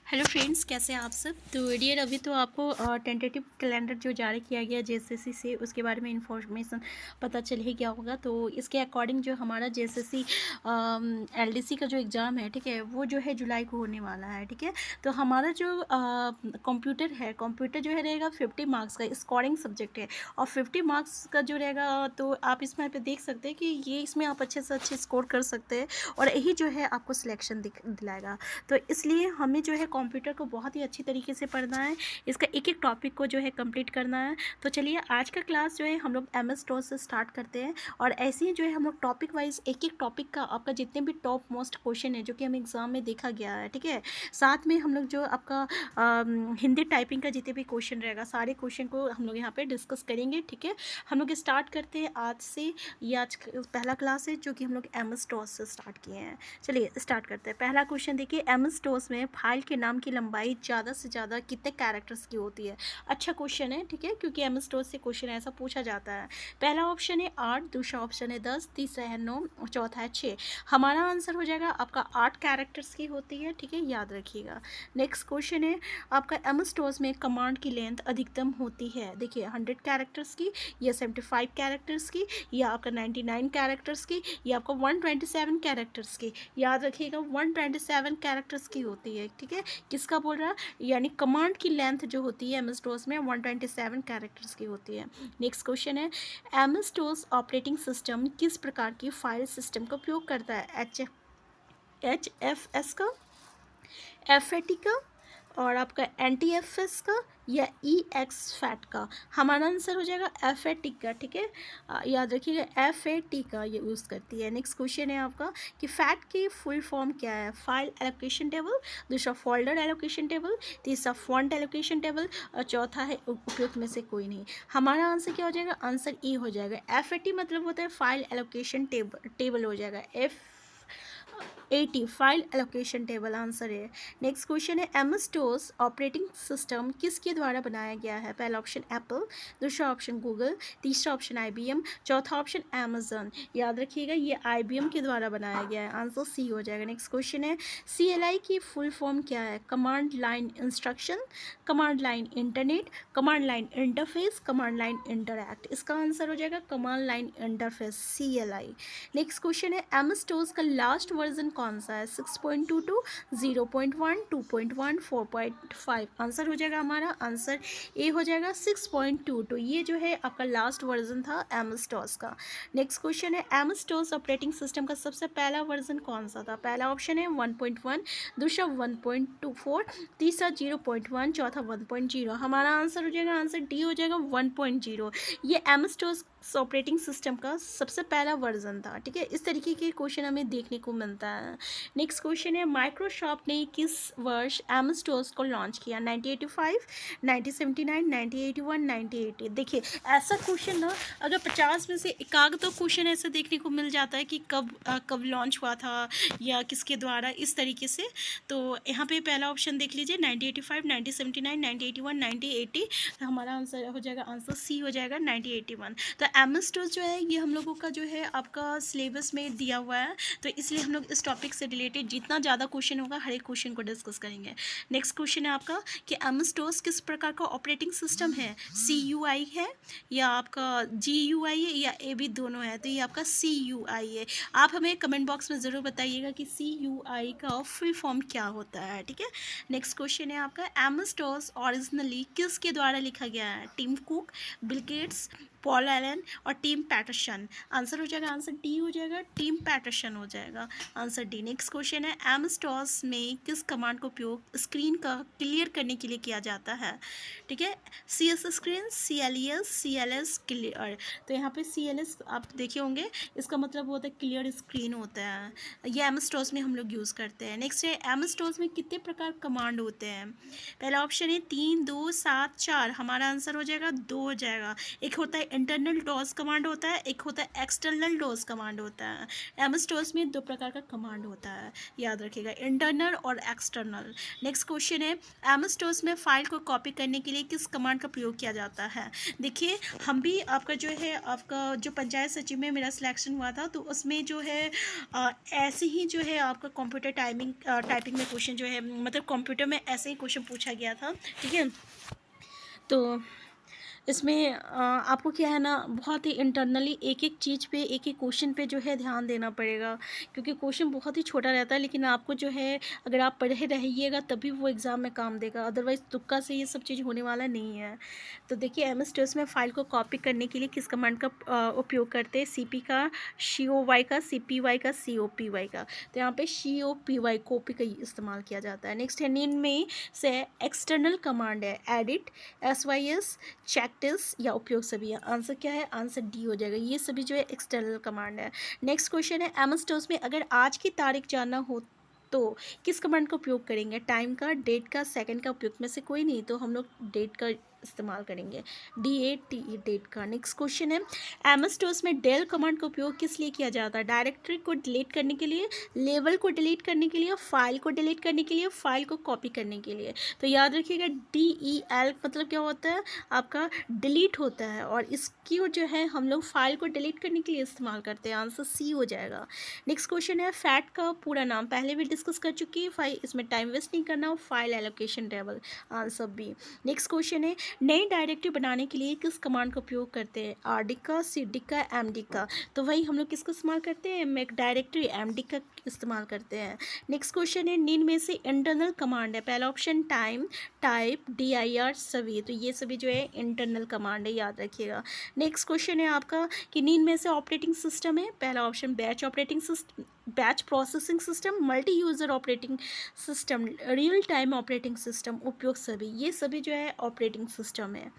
Hello friends, कैसे हैं आप सब। तो डियर, अभी तो आपको टेंटेटिव कैलेंडर जो जारी किया गया जेएसएससी से, उसके बारे में इंफॉर्मेशन पता चल ही गया होगा। तो इसके अकॉर्डिंग जो हमारा जेएसएससी एलडीसी का जो एग्ज़ाम है, ठीक है, वो जो है जुलाई को होने वाला है। ठीक है, तो हमारा जो कंप्यूटर है, कंप्यूटर जो है रहेगा 50 मार्क्स का स्कोरिंग सब्जेक्ट है। और 50 मार्क्स का जो रहेगा, तो आप इसमें पे देख सकते हैं कि ये इसमें आप अच्छे से अच्छे स्कोर कर सकते हैं और यही जो है आपको सिलेक्शन दिलाएगा। तो इसलिए हमें जो है कंप्यूटर को बहुत ही अच्छी तरीके से पढ़ना है, इसका एक एक टॉपिक को जो है कंप्लीट करना है। तो चलिए आज का क्लास जो है हम लोग एम एस टॉस से स्टार्ट करते हैं और ऐसे ही जो है हम लोग टॉपिक वाइज एक एक टॉपिक का आपका जितने भी टॉप मोस्ट क्वेश्चन है जो कि हमें एग्जाम में देखा गया है, ठीक है, साथ में हम लोग जो आपका हिंदी टाइपिंग का जितने भी क्वेश्चन रहेगा सारे क्वेश्चन को हम लोग यहाँ पे डिस्कस करेंगे। ठीक है, हम लोग स्टार्ट करते हैं आज से। ये आज पहला क्लास है जो कि हम लोग एम एस टॉस से स्टार्ट किए हैं। चलिए स्टार्ट करते हैं। पहला क्वेश्चन देखिए, एम एस टॉस में फाइल के नाम की लंबाई ज़्यादा से ज़्यादा कितने कैरेक्टर्स की होती है। अच्छा क्वेश्चन है, ठीक है, क्योंकि एम एस टॉस से क्वेश्चन ऐसा पूछा जाता है। पहला ऑप्शन है 8, दूसरा ऑप्शन है 10, तीसरा है 9 और चौथा है 6। हमारा आंसर हो जाएगा आपका 8 कैरेक्टर्स की होती है। ठीक है, याद रखिएगा। नेक्स्ट क्वेश्चन है आपका, एम एस टॉस में कमांड की लेंथ अधिकतम होती है, देखिए 100 कैरेक्टर्स की या 75 कैरेक्टर्स की या आपका 99 कैरेक्टर्स की या आपका 127 कैरेक्टर्स की। याद रखिएगा 127 कैरेक्टर्स की होती है। ठीक है, किसका बोल रहा है, यानी कमांड की लेंथ जो होती है एम एस टॉस में 127 कैरेक्टर्स की होती है। नेक्स्ट क्वेश्चन है, M S DOS operating system किस प्रकार की फाइल सिस्टम का उपयोग करता है, एच एफ एस का, एफ ए टी का और आपका एन टी एफ एस का या ई एक्स फैट का। हमारा आंसर हो जाएगा एफ ए टी का। ठीक है, याद रखिएगा एफ ए टी का ये यूज़ करती है। नेक्स्ट क्वेश्चन है आपका कि फैट की फुल फॉर्म क्या है, फाइल एलोकेशन टेबल, दूसरा फोल्डर एलोकेशन टेबल, तीसरा फॉन्ट एलोकेशन टेबल और चौथा है उपयुक्त में से कोई नहीं। हमारा आंसर क्या हो जाएगा, आंसर ई हो जाएगा। एफ ए टी मतलब होता है फाइल एलोकेशन टेबल हो जाएगा। F 80 file allocation table answer है। नेक्स्ट क्वेश्चन है, M S DOS operating system किसके द्वारा बनाया गया है। पहला ऑप्शन एप्पल, दूसरा ऑप्शन गूगल, तीसरा ऑप्शन IBM, चौथा ऑप्शन अमेजन। याद रखिएगा ये IBM के द्वारा बनाया गया है, आंसर सी हो जाएगा। नेक्स्ट क्वेश्चन है, CLI की फुल फॉर्म क्या है, command line instruction, command line internet, command line interface, command line interact. इसका आंसर हो जाएगा command line interface, CLI। Next question है, एम एस टॉस का लास्ट वर्जन कौन सा है, 6.22, 0.1, 2.1, 4.5। आंसर हो जाएगा हमारा, आंसर ए हो जाएगा 6.22। ये जो है आपका लास्ट वर्जन था एम एस टॉस का। नेक्स्ट क्वेश्चन है, M S DOS operating system का सबसे पहला वर्जन कौन सा था। पहला ऑप्शन है 1.1, दूसरा 1.24, तीसरा 0.1, चौथा 1.0। हमारा आंसर हो जाएगा, आंसर डी हो जाएगा 1.0। ये M S DOS operating system का सबसे पहला वर्जन था। ठीक है, इस तरीके के क्वेश्चन हमें देखने को मिलता है। नेक्स्ट क्वेश्चन है, माइक्रोसॉफ्ट ने किस वर्ष एम एस टॉस को लॉन्च किया, 1985, 1979, 1981, 1980। देखिए ऐसा क्वेश्चन ना, अगर 50 में से एकाध तो क्वेश्चन ऐसे देखने को मिल जाता है कि कब लॉन्च हुआ था या किसके द्वारा, इस तरीके से। तो यहाँ पे पहला ऑप्शन देख लीजिए, 1985, 1979, 1981, 1980। तो हमारा आंसर हो जाएगा, आंसर सी हो जाएगा 1981। तो एम एस टॉस जो है ये हम लोगों का जो है आपका सिलेबस में दिया हुआ है, तो इसलिए हम लोग इस टॉपिक से रिलेटेड जितना ज़्यादा क्वेश्चन होगा हर एक क्वेश्चन को डिस्कस करेंगे। नेक्स्ट क्वेश्चन है आपका कि एम एस टॉस किस प्रकार का ऑपरेटिंग सिस्टम है, CUI है या आपका GUI है या AB दोनों है। तो ये आपका CUI है। आप हमें कमेंट बॉक्स में ज़रूर बताइएगा कि CUI का फुल फॉर्म क्या होता है। ठीक है, नेक्स्ट क्वेश्चन है आपका, एम एस टॉस ओरिजिनली किसके द्वारा लिखा गया है, Tim Cook, Bill Gates, Paul Allen और टिम पैटरसन। आंसर हो जाएगा, आंसर डी हो जाएगा, टिम पैटरसन हो जाएगा, आंसर डी। नेक्स्ट क्वेश्चन है, एम एस टॉस में किस कमांड का उपयोग स्क्रीन का क्लियर करने के लिए किया जाता है। ठीक है, CS screen, CLES, CLS clear. तो यहाँ पे CLS आप देखे होंगे, इसका मतलब होता है क्लियर स्क्रीन होता है। ये एम एस टॉस में हम लोग यूज़ करते हैं। नेक्स्ट है, एम एस टॉस में कितने प्रकार कमांड होते हैं। पहला ऑप्शन है 3, 2, 7, 4। हमारा आंसर हो जाएगा 2 हो जाएगा। एक होता है इंटरनल डॉस कमांड होता है, एक होता है एक्सटर्नल डॉस कमांड होता है। एमएस डॉस में दो प्रकार का कमांड होता है, याद रखिएगा, इंटरनल और एक्सटर्नल। नेक्स्ट क्वेश्चन है, एमएस डॉस में फाइल को कॉपी करने के लिए किस कमांड का प्रयोग किया जाता है। देखिए, हम भी आपका जो है, आपका जो पंचायत सचिव में मेरा सिलेक्शन हुआ था, तो उसमें जो है ऐसे ही जो है आपका कंप्यूटर टाइपिंग में क्वेश्चन जो है, मतलब कंप्यूटर में ऐसे ही क्वेश्चन पूछा गया था, ठीक है। तो इसमें आपको क्या है ना, बहुत ही इंटरनली एक एक चीज़ पे, एक एक क्वेश्चन पे जो है ध्यान देना पड़ेगा, क्योंकि क्वेश्चन बहुत ही छोटा रहता है, लेकिन आपको जो है अगर आप पढ़े रहिएगा तभी वो एग्ज़ाम में काम देगा, अदरवाइज़ तुक्का से ये सब चीज़ होने वाला नहीं है। तो देखिए, एमएस टेक्स्ट में फ़ाइल को कॉपी करने के लिए किस कमांड का उपयोग करते हैं। सीपी का, COY का, CPY का, COPY का। तो यहाँ पे COPY कॉपी का इस्तेमाल किया जाता है। नेक्स्ट है, इनमें से एक्सटर्नल कमांड है एडिट, SYS, चेकटिस या उपयोग सभी है। आंसर क्या है, आंसर डी हो जाएगा। ये सभी जो है एक्सटर्नल कमांड है। नेक्स्ट क्वेश्चन है, एमएस टूल्स में अगर आज की तारीख जानना हो तो किस कमांड का उपयोग करेंगे। टाइम का, डेट का, सेकंड का, उपयोग में से कोई नहीं, तो हम लोग डेट का इस्तेमाल करेंगे, DATE, डेट का। नेक्स्ट क्वेश्चन है, एमएस टूल्स में डेल कमांड का उपयोग किस लिए किया जाता है। डायरेक्टरी को डिलीट करने के लिए, लेवल को डिलीट करने के लिए, फाइल को डिलीट करने के लिए, फाइल को कॉपी करने के लिए। तो याद रखिएगा, DEL मतलब क्या होता है, आपका डिलीट होता है, और इसकी जो है हम लोग फाइल को डिलीट करने के लिए इस्तेमाल करते हैं। आंसर सी हो जाएगा। नेक्स्ट क्वेश्चन है, फैट का पूरा नाम, पहले भी डिस्कस कर चुकी है, फाइल इसमें टाइम वेस्ट नहीं करना, file allocation table. Answer B. Next question है, नई डायरेक्टरी बनाने के लिए किस कमांड का उपयोग करते हैं। RD का, CD का, MD का। तो वही हम लोग किसको इस्तेमाल करते हैं, मेक डायरेक्टरी MD का इस्तेमाल करते हैं। नेक्स्ट क्वेश्चन है, नींद में से इंटरनल कमांड है। पहला ऑप्शन टाइम, टाइप, DIR, सभी। तो ये सभी जो है इंटरनल कमांड है, याद रखिएगा। नेक्स्ट क्वेश्चन है आपका कि नींद में से ऑपरेटिंग सिस्टम है। पहला option batch operating system, batch processing system, multi user operating system, real time operating system, उपयोग सभी। ये सभी जो है ऑपरेटिंग सिस्टम है।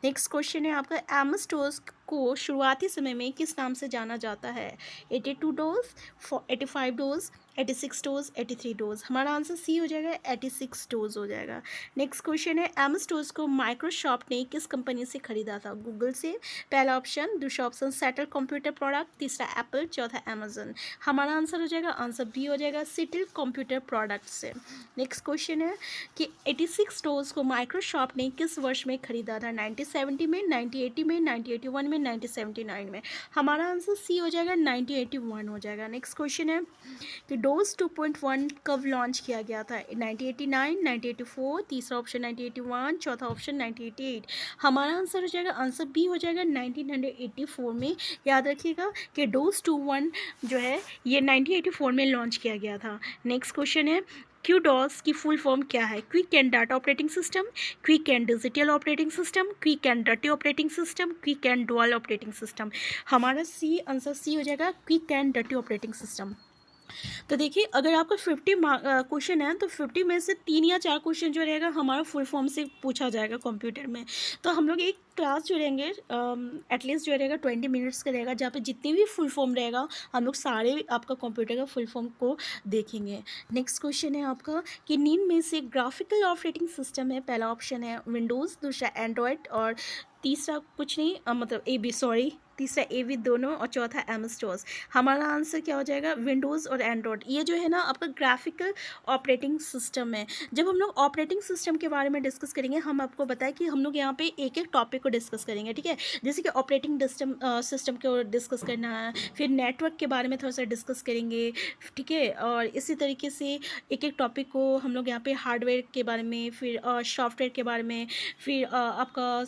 नेक्स्ट क्वेश्चन है आपका, एमएस टूल्स को शुरुआती समय में किस नाम से जाना जाता है। 82 डोज, 85 डोज, 86 डोज, 83 डोज। हमारा आंसर सी हो जाएगा, 86 डोज हो जाएगा। नेक्स्ट क्वेश्चन है, एमएस टूल्स को माइक्रोसॉफ्ट ने किस कंपनी से खरीदा था। गूगल से। पहला ऑप्शन, दूसरा ऑप्शन सेटल कंप्यूटर प्रोडक्ट, तीसरा एप्पल, चौथा अमेजन। हमारा आंसर हो जाएगा, आंसर बी हो जाएगा, सेटल कंप्यूटर प्रोडक्ट से। नेक्स्ट क्वेश्चन है कि 86 डोज को माइक्रोसॉफ्ट ने किस वर्ष में खरीदा था। 1970 में, 1980 में, 1981 में, 1979 में। हमारा आंसर सी हो जाएगा, 1981 हो जाएगा। नेक्स्ट क्वेश्चन है कि डोज 2.1 कब लॉन्च किया गया था। 1989, 1984, तीसरा ऑप्शन 1981, चौथा ऑप्शन 1988। हमारा आंसर हो जाएगा, आंसर बी हो जाएगा, 1984 में। याद रखिएगा कि डोज 2.1 जो है ये 1984 में लॉन्च किया गया था। नेक्स्ट क्वेश्चन है, QDOS की फुल फॉर्म क्या है। Quick and data operating system, quick and digital operating system, quick and डटी operating system, quick and dual operating system. हमारा सी आंसर सी हो जाएगा, क्विक एंड डटी ऑपरेटिंग सिस्टम। तो देखिए, अगर आपका 50 क्वेश्चन है तो 50 में से 3 या 4 क्वेश्चन जो रहेगा हमारा फुल फॉर्म से पूछा जाएगा कंप्यूटर में। तो हम लोग एक क्लास जो रहेंगे एटलीस्ट जो रहेगा 20 मिनट्स का रहेगा, जहाँ पे जितनी भी फुल फॉर्म रहेगा हम लोग सारे आपका कंप्यूटर का फुल फॉर्म को देखेंगे। नेक्स्ट क्वेश्चन है आपका कि नींद में से ग्राफिकल ऑपरेटिंग सिस्टम है। पहला ऑप्शन है विंडोज़, दूसरा एंड्रॉयड, और तीसरा कुछ नहीं, मतलब तीसरा AV दोनों, और चौथा MS DOS। हमारा आंसर क्या हो जाएगा, विंडोज़ और एंड्रॉयड। ये जो है ना आपका ग्राफिकल ऑपरेटिंग सिस्टम है। जब हम लोग ऑपरेटिंग सिस्टम के बारे में डिस्कस करेंगे, हम आपको बताएं कि हम लोग यहाँ पे एक एक टॉपिक को डिस्कस करेंगे, ठीक है। जैसे कि ऑपरेटिंग सिस्टम को डिस्कस करना है, फिर नेटवर्क के बारे में थोड़ा सा डिस्कस करेंगे, ठीक है। और इसी तरीके से एक एक टॉपिक को हम लोग यहाँ पे हार्डवेयर के बारे में, फिर सॉफ्टवेयर के बारे में, फिर आपका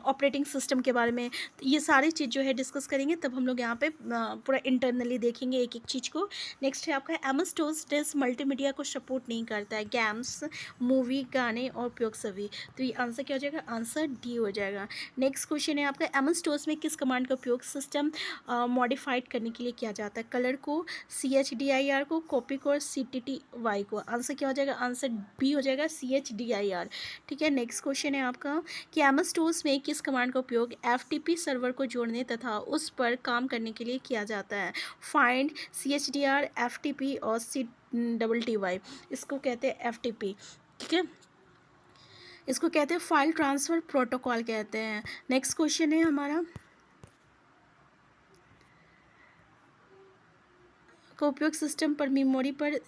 ऑपरेटिंग सिस्टम के बारे में, ये सारी चीज़ जो है डिस्कस करेंगे। तब हम लोग यहाँ पे पूरा इंटरनली देखेंगे एक एक चीज़ को। नेक्स्ट है आपका MS DOS मल्टीमीडिया को सपोर्ट नहीं करता है। गेम्स, मूवी, गाने और उपयोग सभी। तो ये आंसर क्या हो जाएगा, आंसर डी हो जाएगा। नेक्स्ट क्वेश्चन है आपका, MS DOS में किस कमांड का उपयोग सिस्टम मॉडिफाइड करने के लिए किया जाता है। कलर को, CHDIR को, कॉपी को, और CTTY को। आंसर क्या हो जाएगा, आंसर बी हो जाएगा, CHDIR, ठीक है। नेक्स्ट क्वेश्चन है आपका कि MS DOS में किस कमांड का उपयोग FTP सर्वर को जोड़ने तथा उस पर काम करने के लिए किया जाता है। फाइंड, CHDR, FTP और CTTY। इसको कहते हैं FTP, ठीक है। इसको कहते हैं फाइल ट्रांसफ़र प्रोटोकॉल कहते हैं। नेक्स्ट क्वेश्चन है हमारा इसका उपयोग सिस्टम पर मेमोरी पर।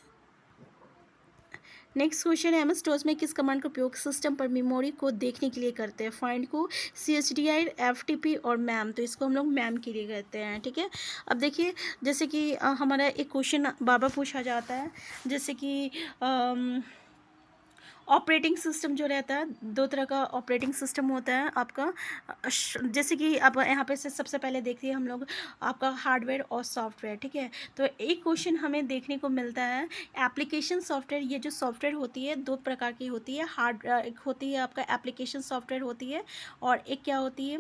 नेक्स्ट क्वेश्चन है, एमएस डॉस में किस कमांड का उपयोग सिस्टम पर मेमोरी को देखने के लिए करते हैं? फाइंड को, CHDI, FTP और मैम। तो इसको हम लोग मैम के लिए करते हैं, ठीक है। अब देखिए, जैसे कि हमारा एक क्वेश्चन बार बार पूछा जाता है, जैसे कि ऑपरेटिंग सिस्टम जो रहता है, दो तरह का ऑपरेटिंग सिस्टम होता है आपका। जैसे कि अब यहाँ पे से सबसे पहले देखते हैं हम लोग आपका हार्डवेयर और सॉफ्टवेयर, ठीक है। तो एक क्वेश्चन हमें देखने को मिलता है, एप्लीकेशन सॉफ्टवेयर। ये जो सॉफ्टवेयर होती है दो प्रकार की होती है, एक होती है आपका एप्लीकेशन सॉफ्टवेयर होती है, और एक क्या होती है,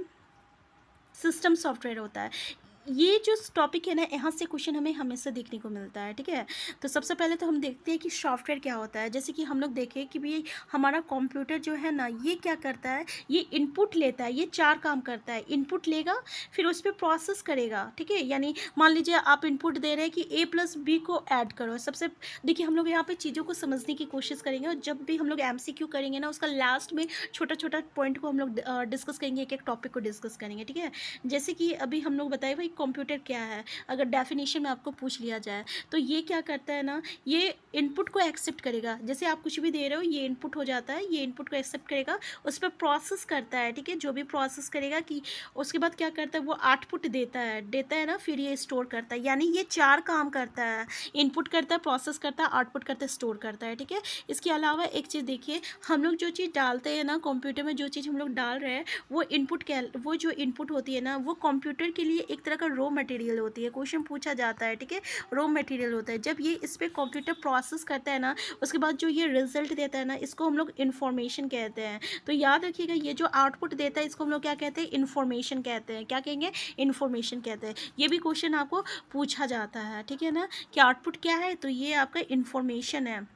सिस्टम सॉफ्टवेयर होता है। ये जो टॉपिक है ना, यहाँ से क्वेश्चन हमें हमेशा देखने को मिलता है, ठीक है। तो सबसे पहले तो हम देखते हैं कि सॉफ्टवेयर क्या होता है। जैसे कि हम लोग देखें कि भाई हमारा कंप्यूटर जो है ना, ये क्या करता है, ये इनपुट लेता है, ये चार काम करता है। इनपुट लेगा, फिर उस पर प्रोसेस करेगा, ठीक है। यानी मान लीजिए आप इनपुट दे रहे हैं कि A+B को ऐड करो। सबसे देखिए, हम लोग यहाँ पर चीज़ों को समझने की कोशिश करेंगे, और जब भी हम लोग MCQ करेंगे ना, उसका लास्ट में छोटा छोटा पॉइंट को हम लोग डिस्कस करेंगे, एक एक टॉपिक को डिस्कस करेंगे, ठीक है। जैसे कि अभी हम लोग बताए भाई कंप्यूटर क्या है, अगर डेफिनेशन में आपको पूछ लिया जाए तो ये क्या करता है ना, ये इनपुट को एक्सेप्ट करेगा। जैसे आप कुछ भी दे रहे हो, ये इनपुट हो जाता है, ये इनपुट को एक्सेप्ट करेगा, उस पर प्रोसेस करता है, ठीक है। जो भी प्रोसेस करेगा कि उसके बाद क्या करता है, वो आउटपुट देता है ना, फिर ये स्टोर करता है। यानी ये चार काम करता है, इनपुट करता है, प्रोसेस करता है, आउटपुट करता है, स्टोर करता है, ठीक है। इसके अलावा एक चीज़ देखिए, हम लोग जो चीज़ डालते हैं ना कंप्यूटर में, जो चीज़ हम लोग डाल रहे हैं, वो जो इनपुट होती है ना, वो कंप्यूटर के लिए एक तरह का रॉ मटेरियल होती है। क्वेश्चन पूछा जाता है, ठीक है, रॉ मटेरियल होता है। जब ये इस पर कंप्यूटर प्रोसेस करता है ना, उसके बाद जो ये रिजल्ट देता है ना, इसको हम लोग इन्फॉर्मेशन कहते हैं। तो याद रखिएगा, ये जो आउटपुट देता है, इसको हम लोग क्या कहते हैं, इन्फॉर्मेशन कहते हैं। क्या कहेंगे, इन्फॉर्मेशन कहते हैं। ये भी क्वेश्चन आपको पूछा जाता है, ठीक है ना, कि आउटपुट क्या है, तो ये आपका इन्फॉर्मेशन है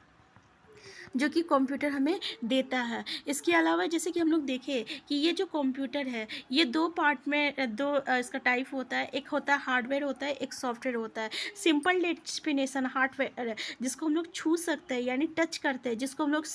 जो कि कंप्यूटर हमें देता है। इसके अलावा जैसे कि हम लोग देखें कि ये जो कंप्यूटर है, ये दो पार्ट में इसका टाइप होता है। एक होता है हार्डवेयर होता है, एक सॉफ्टवेयर होता है। सिंपल डेफिनेशन हार्डवेयर जिसको हम लोग छू सकते हैं यानी टच करते हैं, जिसको हम लोग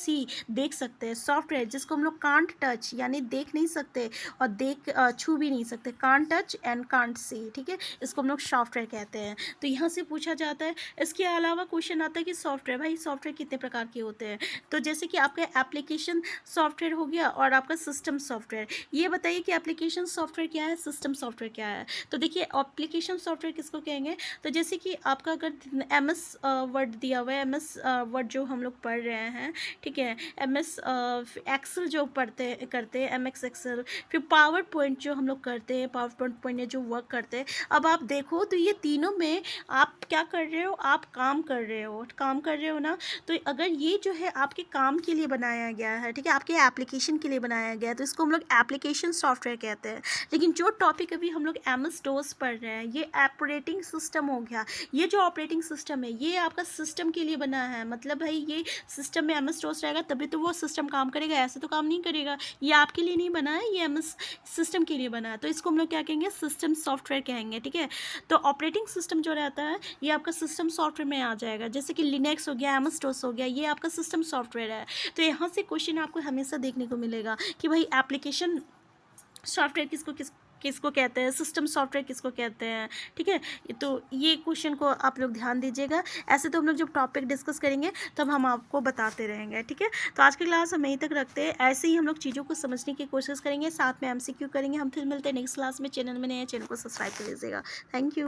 देख सकते हैं। सॉफ्टवेयर जिसको हम लोग कांट टच यानी देख नहीं सकते और छू भी नहीं सकते, can't touch and can't see, ठीक है, इसको हम लोग सॉफ्टवेयर कहते हैं। तो यहाँ से पूछा जाता है। इसके अलावा क्वेश्चन आता है कि सॉफ्टवेयर, भाई सॉफ्टवेयर कितने प्रकार के होते हैं। तो जैसे कि आपका एप्लीकेशन सॉफ्टवेयर हो गया और आपका सिस्टम सॉफ्टवेयर। ये बताइए कि एप्लीकेशन सॉफ्टवेयर क्या है, सिस्टम सॉफ्टवेयर क्या है। तो देखिए, एप्लीकेशन सॉफ्टवेयर किसको कहेंगे, तो जैसे कि आपका अगर MS वर्ड दिया हुआ है, MS वर्ड जो हम लोग पढ़ रहे हैं, ठीक है, MS एक्सेल जो करते हैं, MS एक्सेल, फिर पावर पॉइंट जो हम लोग करते हैं, पावर पॉइंट में जो वर्क करते हैं। अब आप देखो तो ये तीनों में आप क्या कर रहे हो, आप काम कर रहे हो ना। तो अगर ये जो है आपके काम के लिए बनाया गया है, ठीक है, आपके एप्लीकेशन के लिए बनाया गया है, तो इसको हम लोग एप्लीकेशन सॉफ्टवेयर कहते हैं। लेकिन जो टॉपिक अभी हम लोग MS DOS पढ़ रहे हैं, ये ऑपरेटिंग सिस्टम हो गया। ये जो ऑपरेटिंग सिस्टम है, ये आपका सिस्टम के लिए बना है। मतलब भाई ये सिस्टम में MS DOS रहेगा तभी तो वो सिस्टम काम करेगा, ऐसे तो काम नहीं करेगा। ये आपके लिए नहीं बना है, ये MS सिस्टम के लिए बना है। तो इसको हम लोग क्या कहेंगे, सिस्टम सॉफ्टवेयर कहेंगे, ठीक है। तो ऑपरेटिंग सिस्टम जो रहता है, ये आपका सिस्टम सॉफ्टवेयर में आ जाएगा। जैसे कि लिनक्स हो गया, MS DOS हो गया, ये आपका सिस्टम सॉफ्टवेयर है। तो यहाँ से क्वेश्चन आपको हमेशा देखने को मिलेगा कि भाई एप्लीकेशन सॉफ्टवेयर किसको कहते हैं, सिस्टम सॉफ्टवेयर किसको कहते हैं, ठीक है। तो ये क्वेश्चन को आप लोग ध्यान दीजिएगा। ऐसे तो हम लोग जब टॉपिक डिस्कस करेंगे तब हम आपको बताते रहेंगे, ठीक है। तो आज की क्लास हम यहीं तक रखते हैं। ऐसे ही हम लोग चीज़ों को समझने की कोशिश करेंगे, साथ में MCQ करेंगे। हम फिर मिलते हैं नेक्स्ट क्लास में। चैनल में नए हैं, चैनल को सब्सक्राइब कर लीजिएगा। Thank you.